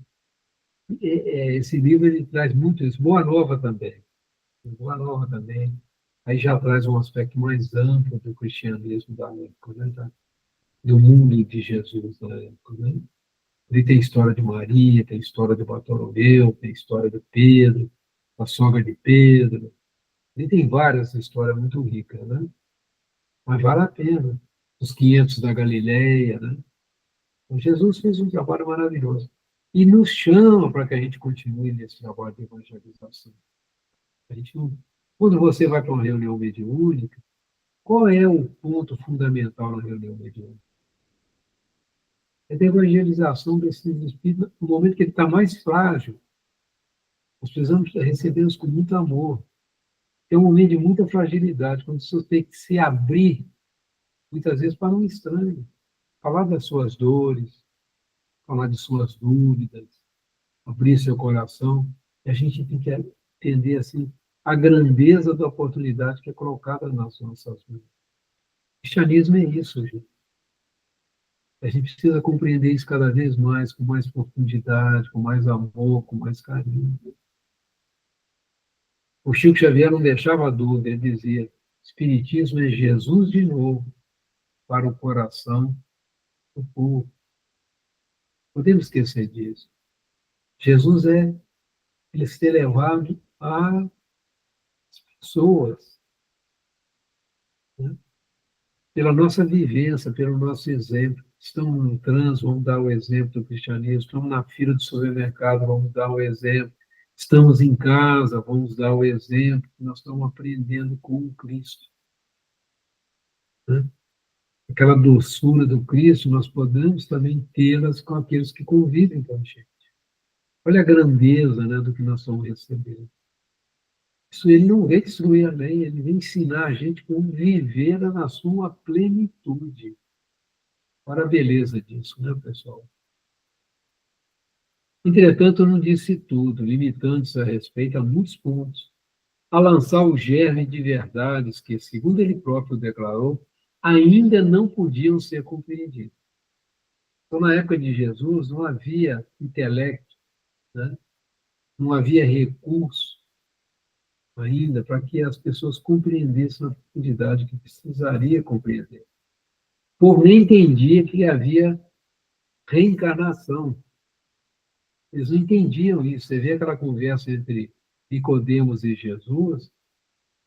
Esse livro ele traz muito isso. Boa Nova também. Boa Nova também. Aí já traz um aspecto mais amplo do cristianismo da época, né? Do mundo de Jesus da época. Né? Ali tem história de Maria, tem história de Bartolomeu, tem história de Pedro, a sogra de Pedro. Ali tem várias histórias muito ricas, né? Mas vale a pena. Os 500 da Galileia, né? Então, Jesus fez um trabalho maravilhoso. E nos chama para que a gente continue nesse trabalho de evangelização. A gente não... Quando você vai para uma reunião mediúnica, qual é o ponto fundamental na reunião mediúnica? É da evangelização desse espírito no momento que ele está mais frágil. Nós precisamos recebê-los com muito amor. É um momento de muita fragilidade, quando você tem que se abrir, muitas vezes, para um estranho. Falar das suas dores, falar de suas dúvidas, abrir seu coração. E a gente tem que entender assim, a grandeza da oportunidade que é colocada nas nossas mãos. O cristianismo é isso, gente. A gente precisa compreender isso cada vez mais, com mais profundidade, com mais amor, com mais carinho. O Chico Xavier não deixava dúvida, ele dizia: Espiritismo é Jesus de novo para o coração do povo. Podemos esquecer disso. Jesus é ele ser levado às pessoas, né? Pela nossa vivência, pelo nosso exemplo. Estamos no trânsito, vamos dar o exemplo do cristianismo. Estamos na fila do supermercado, vamos dar o exemplo. Estamos em casa, vamos dar o exemplo. Nós estamos aprendendo com o Cristo, né? Aquela doçura do Cristo, nós podemos também tê-las com aqueles que convivem com a gente. Olha a grandeza, né, do que nós estamos recebendo. Isso ele não vem destruir a lei, ele vem ensinar a gente como viver na sua plenitude. Olha a beleza disso, né, pessoal? Entretanto, não disse tudo, limitando-se a respeito a muitos pontos, a lançar o germe de verdades que, segundo ele próprio declarou, ainda não podiam ser compreendidas. Então, na época de Jesus, não havia intelecto, né? Não havia recurso ainda para que as pessoas compreendessem a profundidade que precisaria compreender. O povo nem entendia que havia reencarnação. Eles não entendiam isso. Você vê aquela conversa entre Nicodemos e Jesus,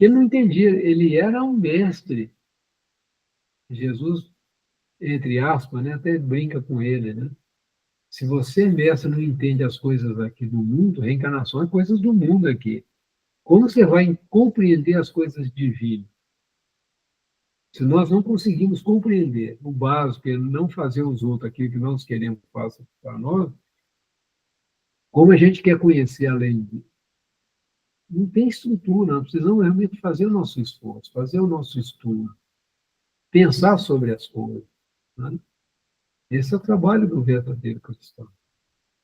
ele não entendia, ele era um mestre. Jesus, entre aspas, né, até brinca com ele, né? Se você, mestre, não entende as coisas aqui do mundo, reencarnação é coisas do mundo aqui. Como você vai compreender as coisas divinas? Se nós não conseguimos compreender o básico, é não fazer os outros aquilo que nós queremos que façam para nós, como a gente quer conhecer além disso? Não tem estrutura, nós precisamos realmente fazer o nosso esforço, fazer o nosso estudo, pensar sobre as coisas, né? Esse é o trabalho do verdadeiro cristão.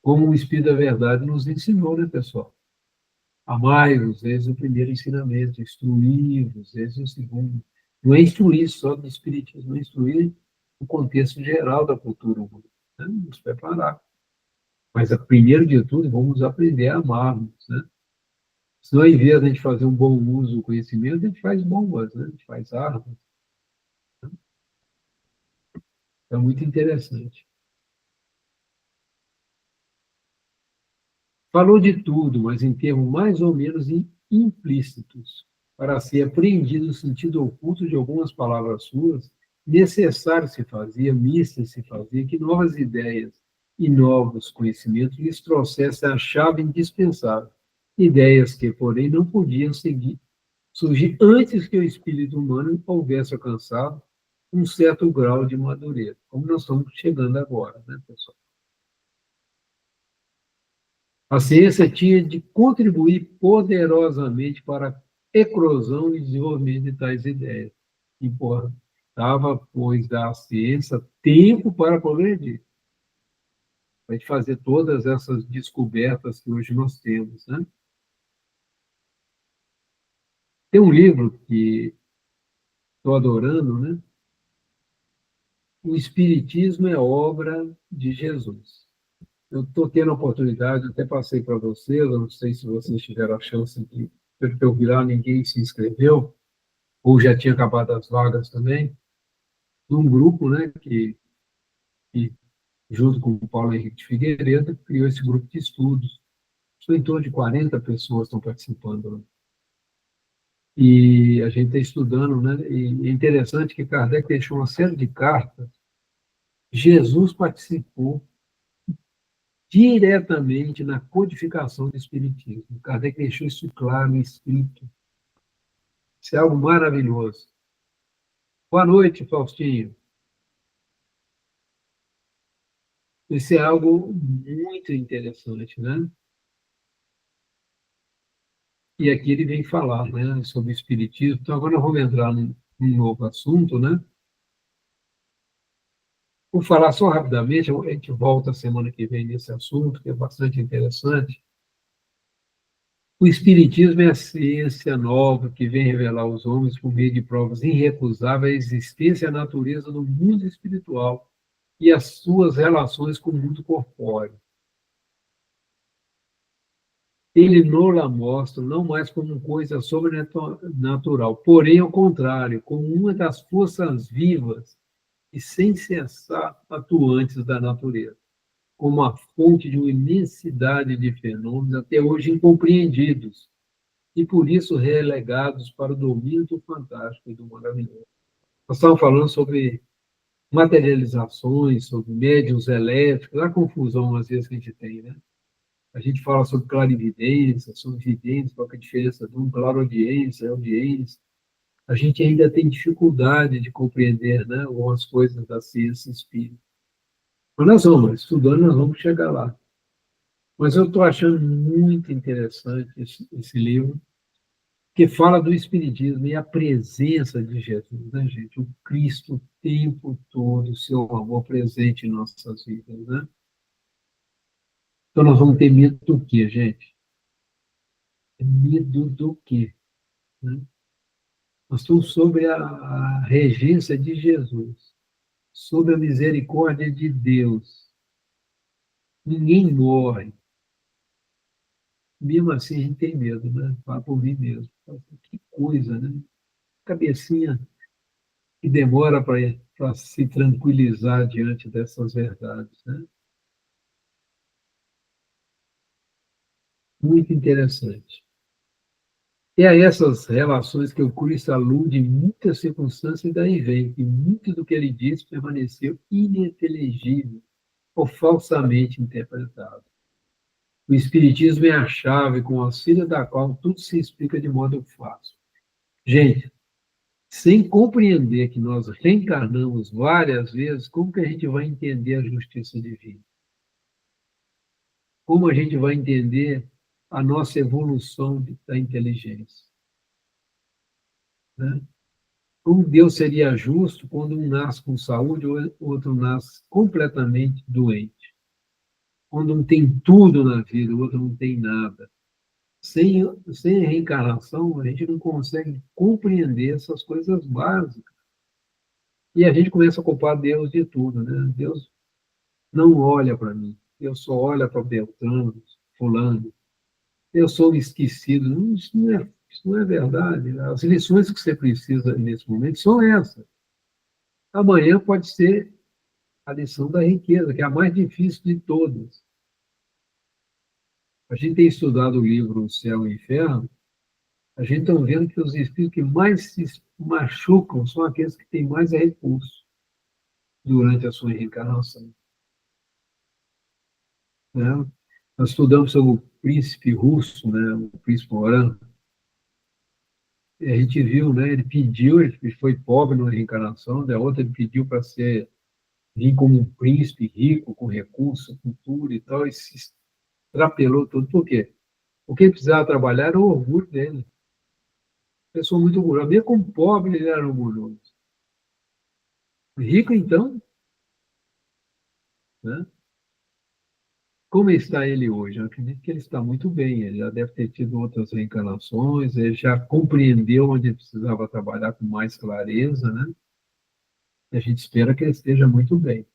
Como o Espírito da Verdade nos ensinou, né, pessoal? Amai-vos, eis o primeiro ensinamento, instruí-vos, eis o segundo. Não é instruir só do Espiritismo, é instruir o contexto geral da cultura humana, né? Nos preparar. Mas, primeiro de tudo, vamos aprender a amarmos, né? Senão, ao invés de a gente fazer um bom uso do conhecimento, a gente faz bombas, né? A gente faz armas. É muito interessante. Falou de tudo, mas em termos mais ou menos implícitos, para ser apreendido o sentido oculto de algumas palavras suas, necessário se fazia, misto se fazia, que novas ideias e novos conhecimentos lhes trouxessem a chave indispensável. Ideias que, porém, não podiam surgir antes que o espírito humano houvesse alcançado um certo grau de madureza, como nós estamos chegando agora, né, pessoal? A ciência tinha de contribuir poderosamente para a eclosão e desenvolvimento de tais ideias. Importava, pois, da ciência tempo para progredir, para a gente fazer todas essas descobertas que hoje nós temos, né? Tem um livro que estou adorando, né? O Espiritismo é obra de Jesus. Eu estou tendo a oportunidade, até passei para vocês, eu não sei se vocês tiveram a chance de, pelo que eu vi lá, ninguém se inscreveu, ou já tinha acabado as vagas também, num grupo, né, que junto com o Paulo Henrique de Figueiredo, criou esse grupo de estudos. São em torno de 40 pessoas que estão participando, né? E a gente está estudando, né? E é interessante que Kardec deixou uma série de cartas. Jesus participou diretamente na codificação do Espiritismo. Kardec deixou isso claro, escrito. Isso é algo maravilhoso. Boa noite, Faustinho. Isso é algo muito interessante, né? E aqui ele vem falar, né, sobre o Espiritismo. Então, agora nós vamos entrar num novo assunto, né? Vou falar só rapidamente, a gente volta semana que vem nesse assunto, que é bastante interessante. O Espiritismo é a ciência nova que vem revelar aos homens, por meio de provas irrecusáveis, a existência e a natureza do mundo espiritual e as suas relações com o mundo corpóreo. Ele nos mostra não mais como coisa sobrenatural, porém, ao contrário, como uma das forças vivas e sem cessar atuantes da natureza, como a fonte de uma imensidade de fenômenos até hoje incompreendidos e, por isso, relegados para o domínio do fantástico e do maravilhoso. Nós estávamos falando sobre materializações, sobre médiuns elétricos, a confusão, às vezes, que a gente tem, né? A gente fala sobre clarividência, sobre vidência, qual é a diferença de um, clareaudiência, audiência. A gente ainda tem dificuldade de compreender, né, algumas coisas da ciência espírita. Mas nós vamos, estudando, nós vamos chegar lá. Mas eu estou achando muito interessante esse livro, que fala do Espiritismo e a presença de Jesus, né, gente? O Cristo o tempo todo, o seu amor presente em nossas vidas, né? Então nós vamos ter medo do quê, gente? Medo do quê? Né? Nós estamos sobre a regência de Jesus, sob a misericórdia de Deus. Ninguém morre. Mesmo assim, a gente tem medo, né? Fala por mim mesmo. Que coisa, né? Cabecinha que demora para se tranquilizar diante dessas verdades, né? Muito interessante. E a essas relações que o Cristo alude em muitas circunstâncias, e daí vem que muito do que ele disse permaneceu ininteligível ou falsamente interpretado. O Espiritismo é a chave com o auxílio da qual tudo se explica de modo fácil. Gente, sem compreender que nós reencarnamos várias vezes, como que a gente vai entender a justiça divina? Como a gente vai entender a nossa evolução da inteligência? Né? Como Deus seria justo quando um nasce com saúde ou outro nasce completamente doente? Quando um tem tudo na vida, o outro não tem nada. Sem reencarnação, a gente não consegue compreender essas coisas básicas. E a gente começa a culpar Deus de tudo, né? Deus não olha para mim. Deus só olha para Beltrano, fulano. Eu sou esquecido. Não, isso não é verdade. As lições que você precisa nesse momento são essas. Amanhã pode ser a lição da riqueza, que é a mais difícil de todas. A gente tem estudado o livro O Céu e o Inferno, a gente está vendo que os espíritos que mais se machucam são aqueles que têm mais recursos durante a sua reencarnação. Né? Nós estudamos sobre o príncipe russo, né, o príncipe Moran. a gente viu, né? Ele pediu, ele foi pobre na reencarnação, da outra ele pediu para vir como um príncipe rico, com recurso, cultura e tal, e se extrapelou tudo. Por quê? Porque ele precisava trabalhar era o orgulho dele. Pessoa muito orgulhosa. Mesmo como pobre, ele era orgulhoso. Rico, então, né? Como está ele hoje? Eu acredito que ele está muito bem. Ele já deve ter tido outras reencarnações, ele já compreendeu onde ele precisava trabalhar com mais clareza, né? E a gente espera que ele esteja muito bem.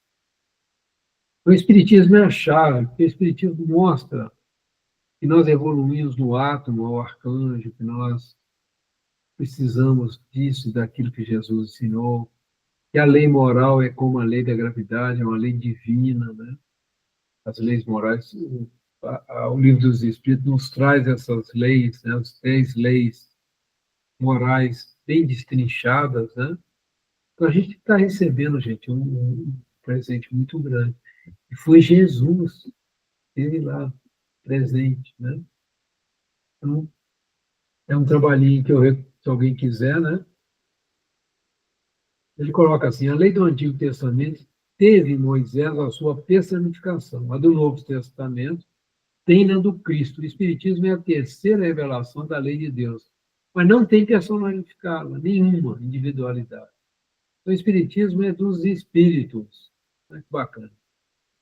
O Espiritismo é a chave, porque o Espiritismo mostra que nós evoluímos no átomo ao arcanjo, que nós precisamos disso, daquilo que Jesus ensinou, que a lei moral é como a lei da gravidade, é uma lei divina, né? As leis morais, o livro dos Espíritos nos traz essas leis, né? As 10 leis morais bem destrinchadas, né? Então a gente está recebendo, gente, um presente muito grande. E foi Jesus, ele lá, presente, né? Então, é um trabalhinho que se alguém quiser, né? Ele coloca assim: a lei do Antigo Testamento teve em Moisés a sua personificação, a do Novo Testamento tem na do Cristo. O Espiritismo é a terceira revelação da lei de Deus, mas não tem personalificá-la, nenhuma individualidade. Então, o Espiritismo é dos espíritos. Olha que bacana.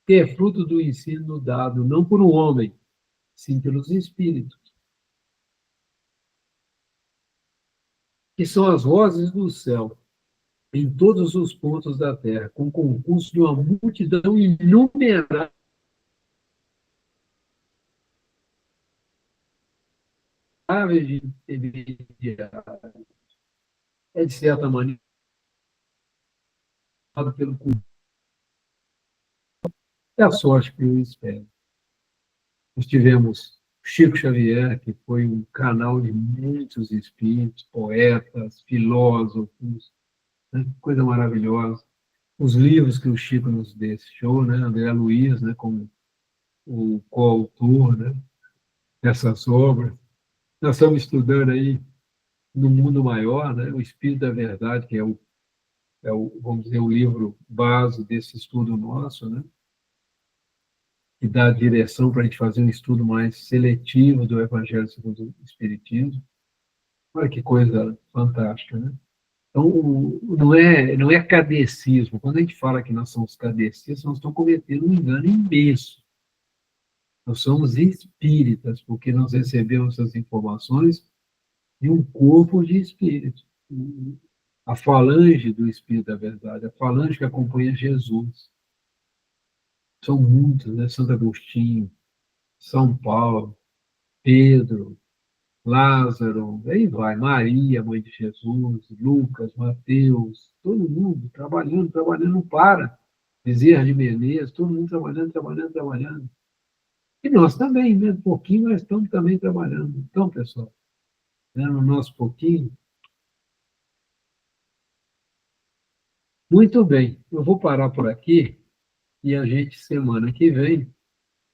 Que é fruto do ensino dado não por um homem, sim pelos espíritos, que são as vozes do céu, em todos os pontos da terra, com concurso de uma multidão inumerável de intermediários. É, de certa maneira, pelo é a sorte que eu espero. Nós tivemos Chico Xavier, que foi um canal de muitos espíritos, poetas, filósofos, né? Coisa maravilhosa. Os livros que o Chico nos deixou, né? André Luiz, né? Como o coautor, né? Dessas obras. Nós estamos estudando aí no mundo maior, né? O Espírito da Verdade, que vamos dizer, o livro base desse estudo nosso, né? Que dá direção para a gente fazer um estudo mais seletivo do Evangelho segundo o Espiritismo. Olha que coisa fantástica, né? Então, não é cadecismo. Quando a gente fala que nós somos cadecistas, nós estamos cometendo um engano imenso. Nós somos espíritas, porque nós recebemos essas informações de um corpo de espíritos. A falange do Espírito da Verdade, a falange que acompanha Jesus. São muitos, né? Santo Agostinho, São Paulo, Pedro, Lázaro, aí vai, Maria, mãe de Jesus, Lucas, Mateus, todo mundo trabalhando, trabalhando, não para. Bezerra de Menezes, todo mundo trabalhando, trabalhando, trabalhando. E nós também, né? Um pouquinho nós estamos também trabalhando. Então, pessoal, né, no nosso pouquinho. Muito bem, eu vou parar por aqui e a gente, semana que vem,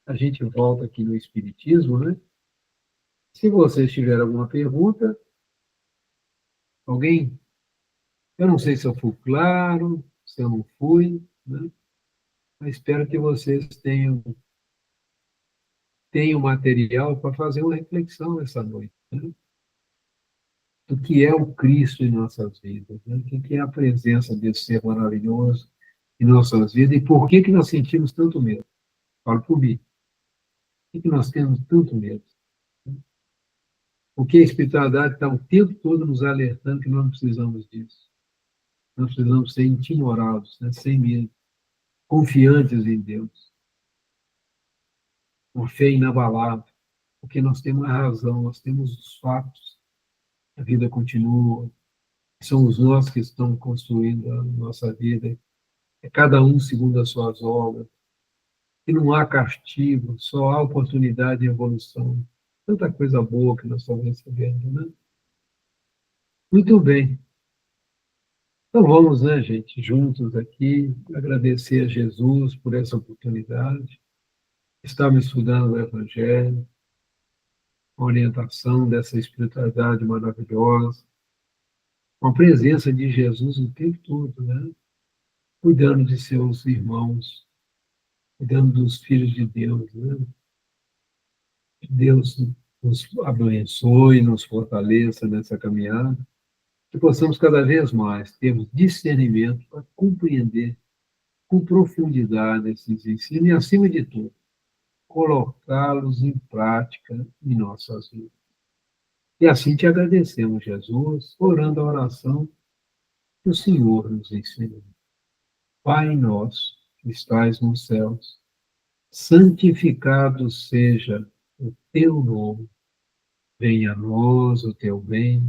a gente volta aqui no Espiritismo, né? Se vocês tiverem alguma pergunta, alguém, eu não sei se eu fui claro, se eu não fui, né? Mas espero que vocês tenham material para fazer uma reflexão essa noite, né? Do que é o Cristo em nossas vidas, né? O que é a presença desse ser maravilhoso em nossas vidas e por que nós sentimos tanto medo. Falo por mim. Por que nós temos tanto medo? Porque a espiritualidade está o tempo todo nos alertando que nós não precisamos disso. Nós precisamos ser intimorados, né? Sem medo, confiantes em Deus, com fé inabalável, porque nós temos a razão, nós temos os fatos, a vida continua, somos nós que estamos construindo a nossa vida, é cada um segundo as suas obras, e não há castigo, só há oportunidade de evolução. Tanta coisa boa que nós estamos recebendo, né? Muito bem. Então vamos, né, gente, juntos aqui, agradecer a Jesus por essa oportunidade. Estamos estudando o Evangelho, a orientação dessa espiritualidade maravilhosa, com a presença de Jesus o tempo todo, né? Cuidando de seus irmãos, cuidando dos filhos de Deus, né? Que Deus nos abençoe, nos fortaleça nessa caminhada, que possamos cada vez mais termos discernimento para compreender com profundidade esses ensinos e, acima de tudo, colocá-los em prática em nossas vidas. E assim te agradecemos, Jesus, orando a oração que o Senhor nos ensinou. Pai nosso, que estais nos céus, santificado seja o teu nome. Venha a nós o teu bem,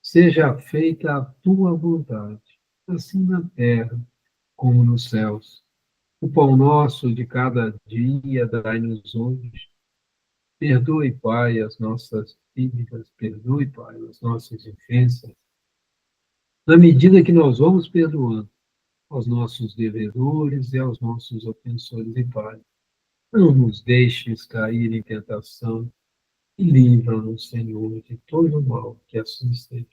seja feita a tua vontade, assim na terra como nos céus. O pão nosso de cada dia dai-nos hoje. Perdoe, Pai, as nossas dívidas, perdoe, Pai, as nossas ofensas, na medida que nós vamos perdoando aos nossos devedores e aos nossos ofensores. E, Pai, não nos deixes cair em tentação e livra-nos, Senhor, de todo o mal, que assim esteja.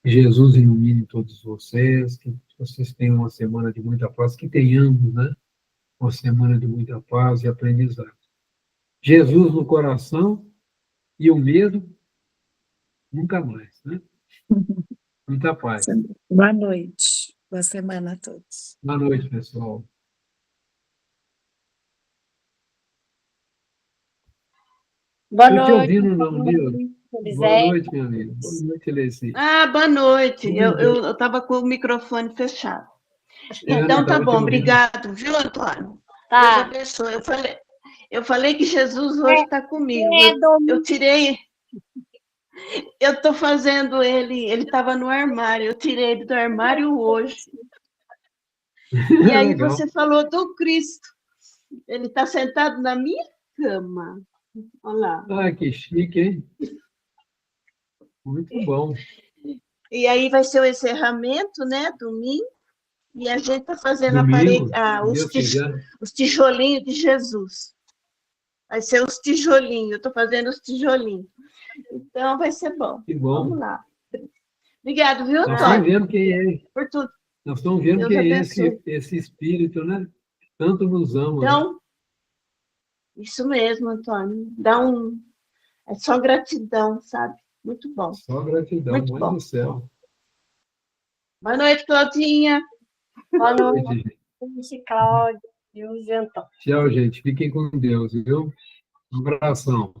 Que Jesus ilumine todos vocês, que vocês tenham uma semana de muita paz, que tenhamos, né? Uma semana de muita paz e aprendizado. Jesus no coração e o medo nunca mais, né? Muita paz. Boa noite. Boa semana a todos. Boa noite, pessoal. Boa Estou te noite. ouvindo, não, Nilda? Boa noite, minha amiga. Boa noite, Leci. Boa noite. Eu estava com o microfone fechado. Então, tá bom, obrigado, viu, Antônio? Deus abençoe. Eu falei que Jesus hoje está comigo. Eu tirei. Eu estou fazendo ele estava no armário, eu tirei ele do armário hoje. E aí Legal. você falou do Cristo. Ele está sentado na minha cama. Olha lá. Ah, que chique, hein? Muito bom. E aí vai ser o encerramento, né? Domingo. E a gente está fazendo Domingo, a parede, os tijolinhos de Jesus. Vai ser os tijolinhos, eu estou fazendo os tijolinhos. Então, vai ser bom. Que bom. Vamos lá. Obrigado, viu, Nós Antônio? estamos vendo quem é. Por tudo. Nós estamos vendo Deus quem é abençoe. esse espírito, né? Tanto nos ama. Né? Então, isso mesmo, Antônio. É só gratidão, sabe? Muito bom. Só gratidão, Muito mãe bom. do céu. Boa noite, Claudinha. Boa Boa noite, gente. Cláudia e o Antônio. Tchau, gente. Fiquem com Deus, viu? Um abração.